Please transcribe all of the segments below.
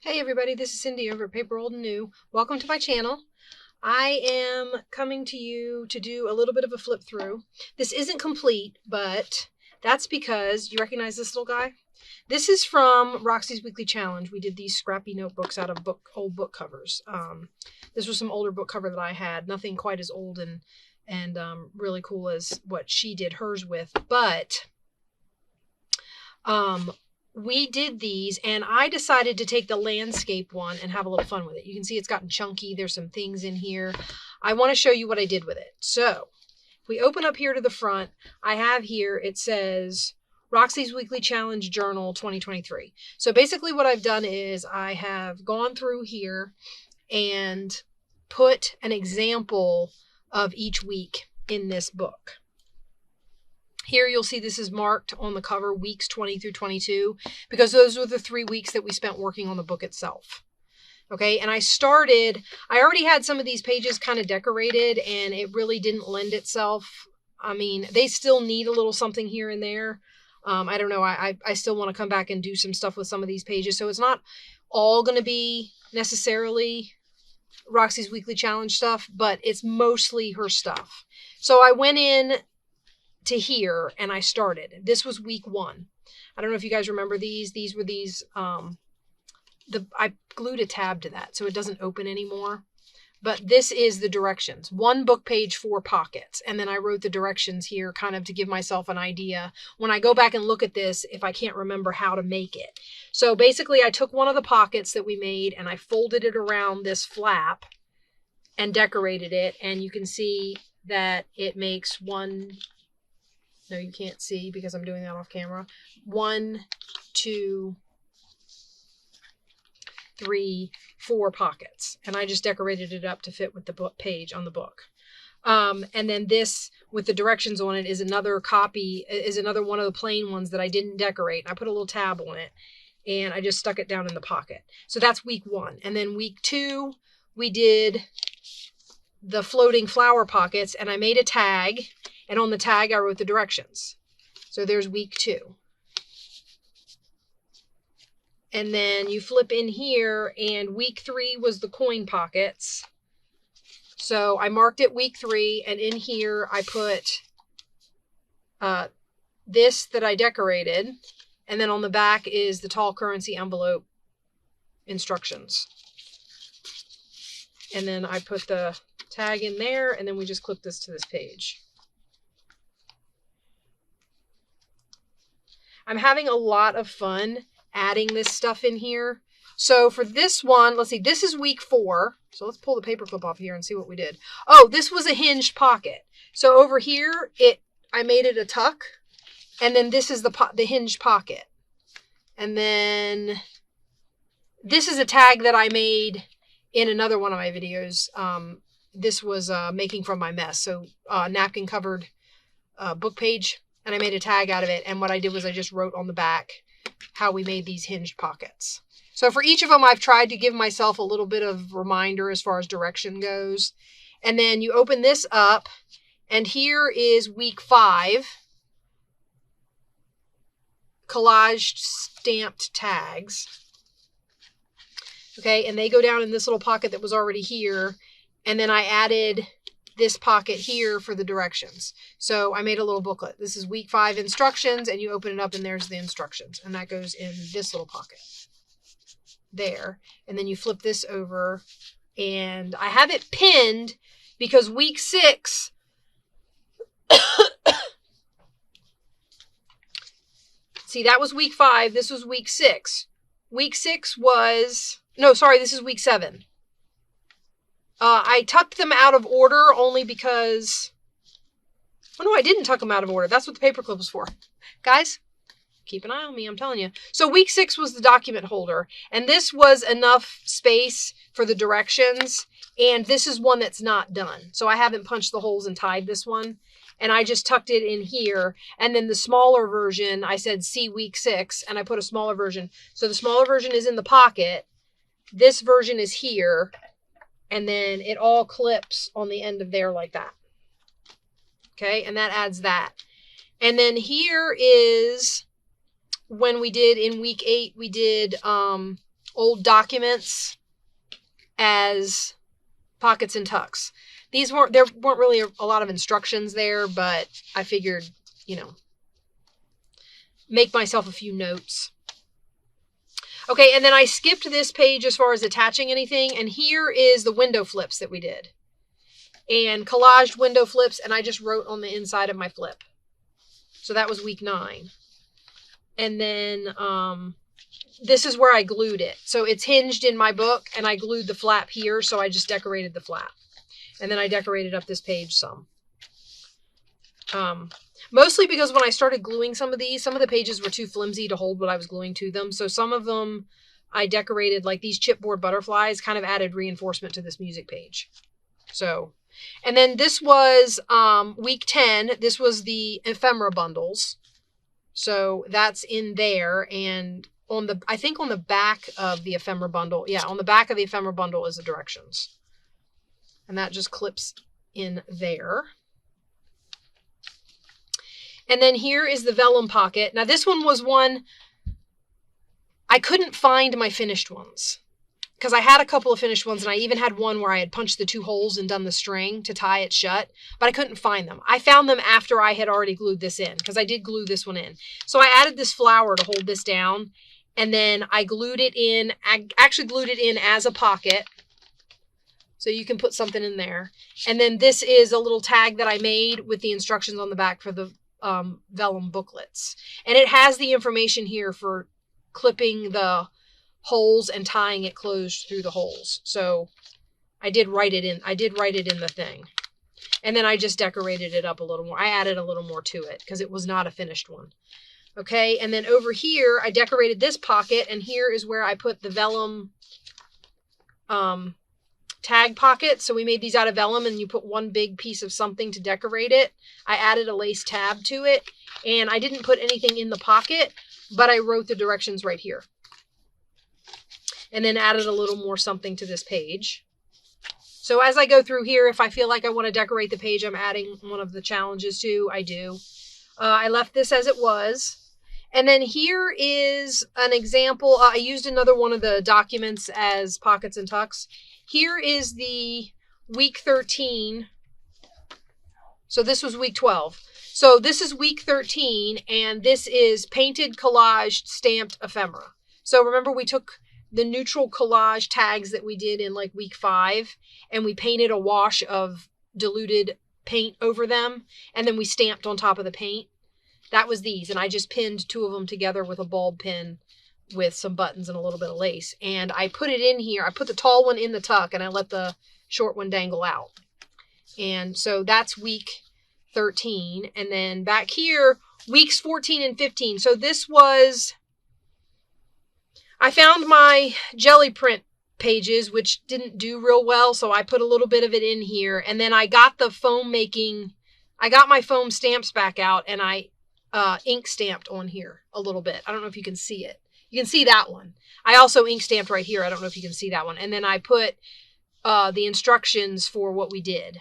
Hey everybody, this is Cindy over at Paper Old and New. Welcome to my channel. I am coming to you to do a little bit of a flip through. This isn't complete, but that's because, you recognize this little guy? This is from Roxy's Weekly Challenge. We did these scrappy notebooks out of old book covers. This was some older book cover that I had. Nothing quite as old and really cool as what she did hers with, but we did these and I decided to take the landscape one and have a little fun with it. You can see it's gotten chunky. There's some things in here. I want to show you what I did with it. So if we open up here to the front, I have here, it says Roxy's Weekly Challenge Journal 2023. So basically what I've done is I have gone through here and put an example of each week in this book. Here you'll see this is marked on the cover, weeks 20 through 22, because those were the 3 weeks that we spent working on the book itself. Okay, and I already had some of these pages kind of decorated, and it really didn't lend itself. I mean, they still need a little something here and there. I don't know, I still want to come back and do some stuff with some of these pages, so it's not all going to be necessarily Roxy's Weekly Challenge stuff, but it's mostly her stuff. So I went in to here and I started. This was week 1. I don't know if you guys remember these. These were these, I glued a tab to that so it doesn't open anymore. But this is the directions. 1 book page, 4 pockets. And then I wrote the directions here kind of to give myself an idea when I go back and look at this if I can't remember how to make it. So basically I took one of the pockets that we made and I folded it around this flap and decorated it. And you can see that it makes one... No, you can't see because I'm doing that off camera. 1, 2, 3, 4 pockets. And I just decorated it up to fit with the book page on the book. And then this with the directions on it is another copy, is another one of the plain ones that I didn't decorate. I put a little tab on it and I just stuck it down in the pocket. So that's week 1. And then week 2, we did the floating flower pockets and I made a tag. And on the tag, I wrote the directions. So there's week 2. And then you flip in here, and week 3 was the coin pockets. So I marked it week 3, and in here I put this that I decorated. And then on the back is the tall currency envelope instructions. And then I put the tag in there, and then we just clip this to this page. I'm having a lot of fun adding this stuff in here. So for this one, let's see, this is week 4. So let's pull the paperclip off here and see what we did. Oh, this was a hinged pocket. So over here, I made it a tuck. And then this is the hinged pocket. And then this is a tag that I made in another one of my videos. This was making from my mess. So napkin covered book page. And I made a tag out of it. And what I did was I just wrote on the back how we made these hinged pockets. So for each of them, I've tried to give myself a little bit of reminder as far as direction goes. And then you open this up. And here is week 5. Collaged stamped tags. Okay, and they go down in this little pocket that was already here. And then I added this pocket here for the directions. So I made a little booklet. This is week 5 instructions, and you open it up and there's the instructions. And that goes in this little pocket there. And then you flip this over, and I have it pinned because week 6, see, that was week 5. This was week 6. Week 6 was, no, sorry, this is week 7. I tucked them out of order only because... Oh, no, I didn't tuck them out of order. That's what the paperclip was for. Guys, keep an eye on me, I'm telling you. So week 6 was the document holder. And this was enough space for the directions. And this is one that's not done. So I haven't punched the holes and tied this one. And I just tucked it in here. And then the smaller version, I said, see week 6. And I put a smaller version. So the smaller version is in the pocket. This version is here. And then it all clips on the end of there like that. Okay, and that adds that. And then here is when we did in week 8, we did old documents as pockets and tucks. There weren't really a lot of instructions there, but I figured, you know, make myself a few notes. Okay, and then I skipped this page as far as attaching anything, and here is the window flips that we did. And collaged window flips, and I just wrote on the inside of my flip. So that was week 9. And then this is where I glued it. So it's hinged in my book, and I glued the flap here, so I just decorated the flap. And then I decorated up this page some. Mostly because when I started gluing some of the pages were too flimsy to hold what I was gluing to them. So some of them I decorated, like these chipboard butterflies, kind of added reinforcement to this music page. So, and then this was week 10. This was the ephemera bundles. So that's in there. And I think on the back of the ephemera bundle, on the back of the ephemera bundle is the directions. And that just clips in there. And then here is the vellum pocket. Now this one was one, I couldn't find my finished ones because I had a couple of finished ones, and I even had one where I had punched the 2 holes and done the string to tie it shut, but I couldn't find them. I found them after I had already glued this in, because I did glue this one in. So I added this flower to hold this down, and then I glued it in. I actually glued it in as a pocket, so you can put something in there. And then this is a little tag that I made with the instructions on the back for the vellum booklets. And it has the information here for clipping the holes and tying it closed through the holes. So I did write it in. I did write it in the thing. And then I just decorated it up a little more. I added a little more to it because it was not a finished one. Okay. And then over here, I decorated this pocket, and here is where I put the vellum tag pocket. So we made these out of vellum, and you put one big piece of something to decorate it. I added a lace tab to it, and I didn't put anything in the pocket, but I wrote the directions right here. And then added a little more something to this page. So as I go through here, if I feel like I want to decorate the page I'm adding one of the challenges to, I do. I left this as it was. And then here is an example. I used another one of the documents as pockets and tucks. Here is the week 13. So this was week 12. So this is week 13, and this is painted, collaged, stamped ephemera. So remember, we took the neutral collage tags that we did in like week 5, and we painted a wash of diluted paint over them, and then we stamped on top of the paint. That was these, and I just pinned 2 of them together with a bulb pin with some buttons and a little bit of lace. And I put it in here. I put the tall one in the tuck, and I let the short one dangle out. And so that's week 13. And then back here, weeks 14 and 15. So this was, I found my jelly print pages, which didn't do real well, so I put a little bit of it in here. And then I got the foam making, I got my foam stamps back out, and I ink stamped on here a little bit. I don't know if you can see it. You can see that one. I also ink stamped right here. I don't know if you can see that one. And then I put the instructions for what we did.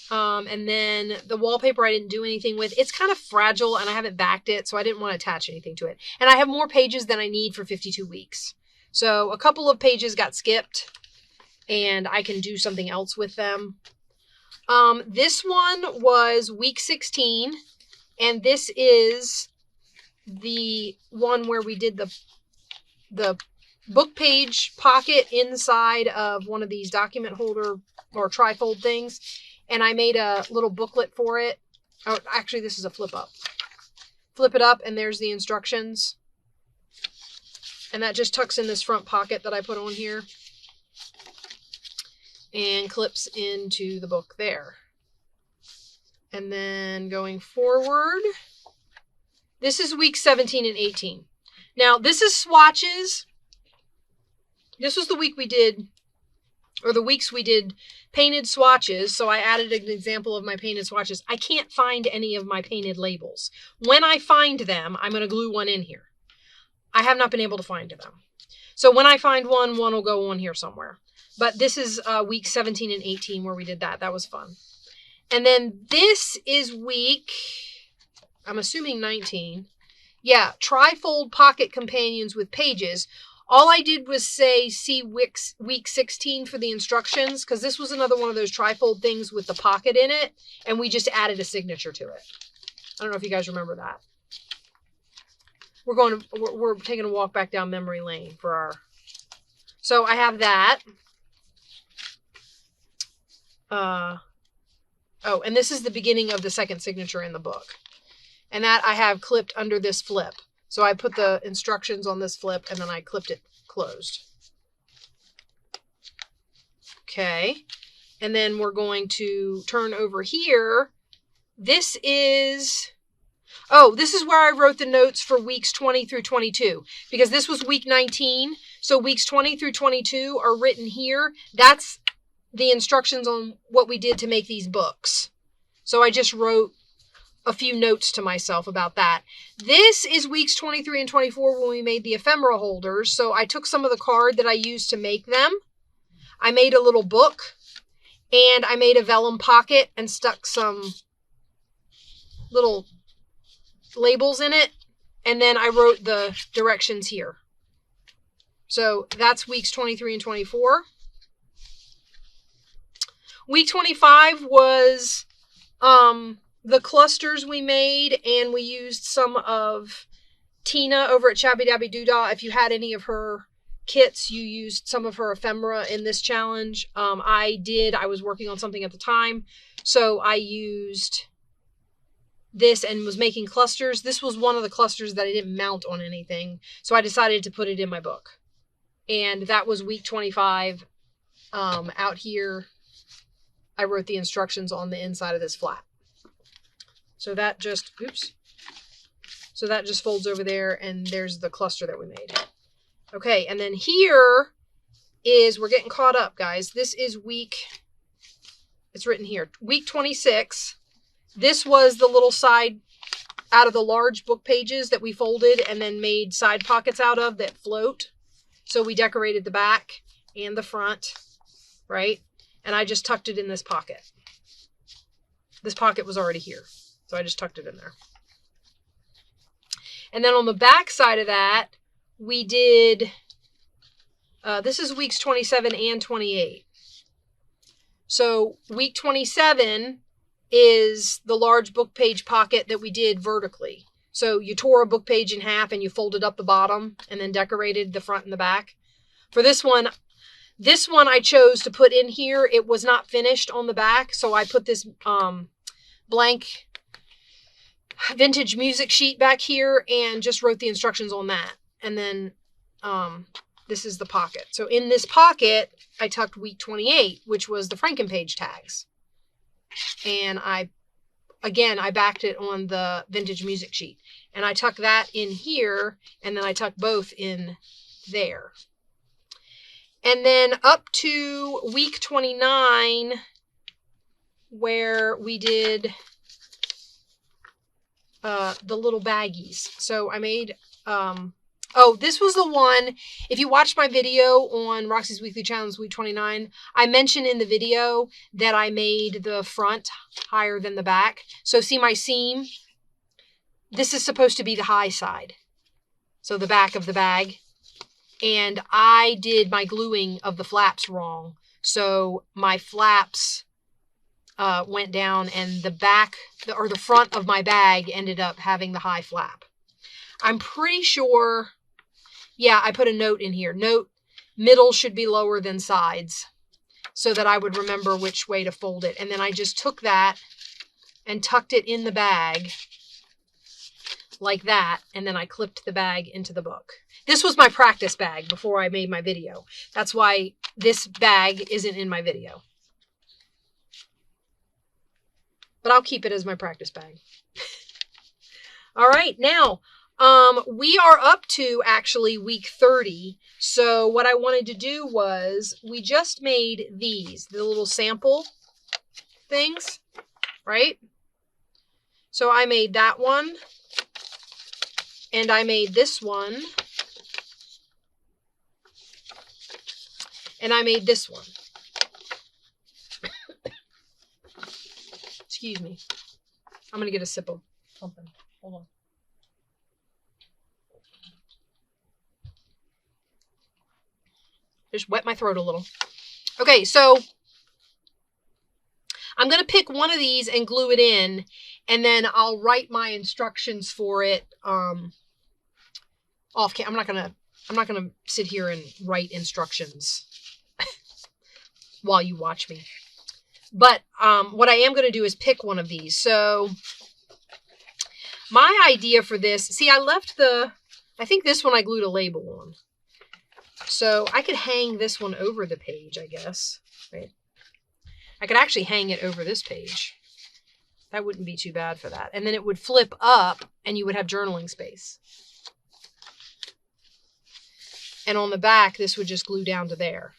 And then the wallpaper I didn't do anything with. It's kind of fragile, and I haven't backed it, so I didn't want to attach anything to it. And I have more pages than I need for 52 weeks. So a couple of pages got skipped, and I can do something else with them. This one was week 16, and this is the one where we did the book page pocket inside of one of these document holder or trifold things. And I made a little booklet for it. Oh, actually, this is a flip up. Flip it up, and there's the instructions. And that just tucks in this front pocket that I put on here. And clips into the book there. And then going forward, this is week 17 and 18. Now, this is swatches. This was the week we did, or the weeks we did painted swatches. So I added an example of my painted swatches. I can't find any of my painted labels. When I find them, I'm going to glue one in here. I have not been able to find them. So when I find one will go on here somewhere. But this is week 17 and 18 where we did that. That was fun. And then this is week, I'm assuming 19. Yeah, trifold pocket companions with pages. All I did was say see week 16 for the instructions, because this was another one of those trifold things with the pocket in it, and we just added a signature to it. I don't know if you guys remember that. We're taking a walk back down memory lane for our... So I have that. Oh, and this is the beginning of the second signature in the book. And that I have clipped under this flip. So I put the instructions on this flip and then I clipped it closed. Okay. And then we're going to turn over here. This is... Oh, this is where I wrote the notes for weeks 20 through 22, because this was week 19. So weeks 20 through 22 are written here. That's the instructions on what we did to make these books. So I just wrote a few notes to myself about that. This is weeks 23 and 24 when we made the ephemera holders. So I took some of the card that I used to make them. I made a little book, and I made a vellum pocket and stuck some little labels in it, and then I wrote the directions here. So that's weeks 23 and 24. Week 25 was the clusters we made, and we used some of Tina over at Shabby Dabby Doodah. If you had any of her kits, you used some of her ephemera in this challenge. I was working on something at the time, so I used this and was making clusters. This was one of the clusters that I didn't mount on anything, so I decided to put it in my book. And that was week 25. Out here, I wrote the instructions on the inside of this flap. So that just, oops. So that just folds over there, and there's the cluster that we made. Okay, and then here is, we're getting caught up, guys. This is it's written here, week 26. This was the little side out of the large book pages that we folded and then made side pockets out of that float. So we decorated the back and the front, right? And I just tucked it in this pocket. This pocket was already here, so I just tucked it in there. And then on the back side of that, we did, this is weeks 27 and 28. So week 27 is the large book page pocket that we did vertically. So you tore a book page in half and you folded up the bottom and then decorated the front and the back. For this one I chose to put in here. It was not finished on the back, so I put this blank vintage music sheet back here and just wrote the instructions on that. And then this is the pocket. So in this pocket, I tucked week 28, which was the Frankenpage tags. And I backed it on the vintage music sheet. And I tuck that in here, and then I tuck both in there. And then up to week 29, where we did the little baggies. So I made... this was the one, if you watched my video on Roxy's Weekly Challenge week 29, I mentioned in the video that I made the front higher than the back. So see my seam? This is supposed to be the high side. So the back of the bag. And I did my gluing of the flaps wrong. So my flaps went down, and the back, or the front of my bag ended up having the high flap. I'm pretty sure... Yeah, I put a note in here. Note, middle should be lower than sides, so that I would remember which way to fold it. And then I just took that and tucked it in the bag like that. And then I clipped the bag into the book. This was my practice bag before I made my video. That's why this bag isn't in my video. But I'll keep it as my practice bag. All right, now... we are up to actually week 30. So what I wanted to do was, we just made these, the little sample things, right? So I made that one, and I made this one, and I made this one. Excuse me. I'm going to get a sip of something. Hold on. Just wet my throat a little. Okay, so I'm going to pick one of these and glue it in, and then I'll write my instructions for it off camera. I'm not going to sit here and write instructions while you watch me. But what I am going to do is pick one of these. So my idea for this, see, I think this one I glued a label on. So I could hang this one over the page, I guess, right? I could actually hang it over this page. That wouldn't be too bad for that. And then it would flip up and you would have journaling space. And on the back, this would just glue down to there.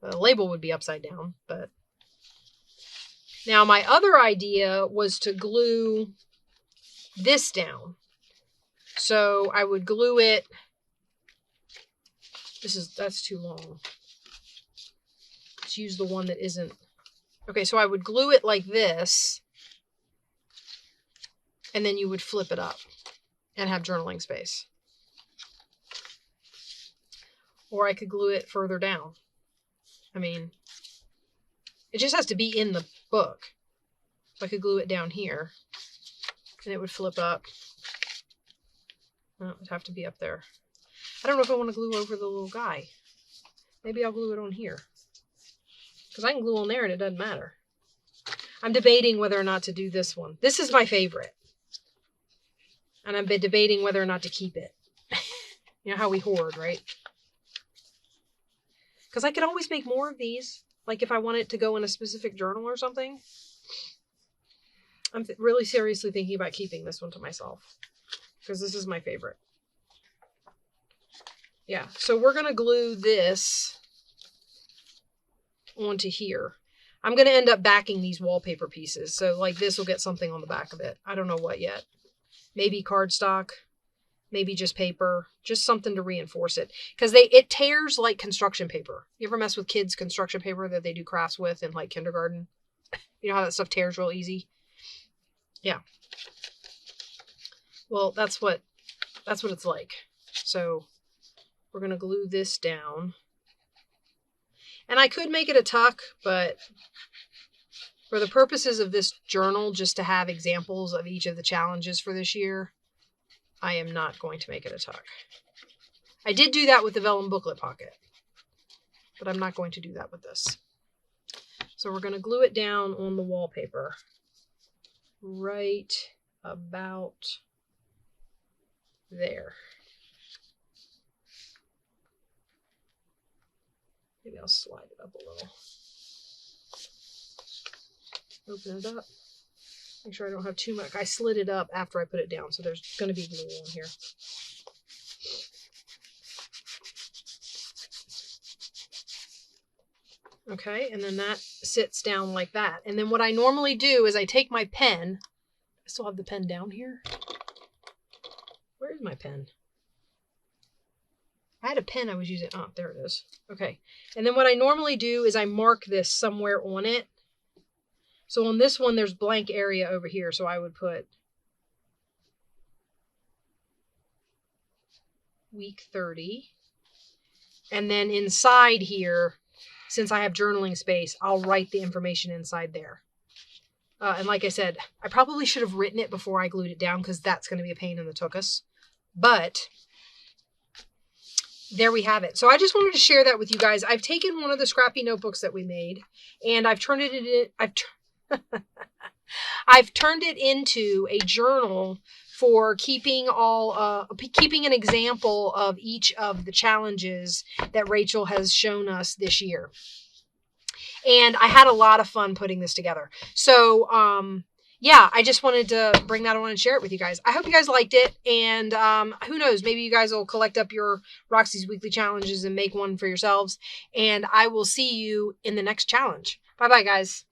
The label would be upside down, but... Now, my other idea was to glue this down. So I would glue it. That's too long. Let's use the one that isn't. Okay, so I would glue it like this. And then you would flip it up and have journaling space. Or I could glue it further down. I mean, it just has to be in the book. So I could glue it down here and it would flip up. No, it would have to be up there. I don't know if I want to glue over the little guy. Maybe I'll glue it on here. Because I can glue on there and it doesn't matter. I'm debating whether or not to do this one. This is my favorite. And I've been debating whether or not to keep it. You know how we hoard, right? Because I could always make more of these. Like if I want it to go in a specific journal or something. I'm really seriously thinking about keeping this one to myself. Because this is my favorite. Yeah, so we're going to glue this onto here. I'm going to end up backing these wallpaper pieces. So like this will get something on the back of it. I don't know what yet. Maybe cardstock. Maybe just paper. Just something to reinforce it. Because it tears like construction paper. You ever mess with kids' construction paper that they do crafts with in like kindergarten? You know how that stuff tears real easy? Yeah. Well, that's what it's like. So we're going to glue this down. And I could make it a tuck, but for the purposes of this journal, just to have examples of each of the challenges for this year, I am not going to make it a tuck. I did do that with the vellum booklet pocket, but I'm not going to do that with this. So we're going to glue it down on the wallpaper right about there. Maybe I'll slide it up a little. Open it up. Make sure I don't have too much. I slid it up after I put it down, so there's going to be glue on here. Okay, and then that sits down like that. And then what I normally do is I take my pen. I still have the pen down here. Where is my pen? I had a pen I was using. Oh, there it is. Okay. And then what I normally do is I mark this somewhere on it. So on this one, there's blank area over here. So I would put week 30. And then inside here, since I have journaling space, I'll write the information inside there. And like I said, I probably should have written it before I glued it down because that's going to be a pain in the tuchus. But there we have it. So I just wanted to share that with you guys. I've taken one of the scrappy notebooks that we made and I've turned it into, I've turned it into a journal for keeping keeping an example of each of the challenges that Rachel has shown us this year. And I had a lot of fun putting this together. So, yeah, I just wanted to bring that on and share it with you guys. I hope you guys liked it. And who knows, maybe you guys will collect up your Roxy's Weekly Challenges and make one for yourselves. And I will see you in the next challenge. Bye-bye, guys.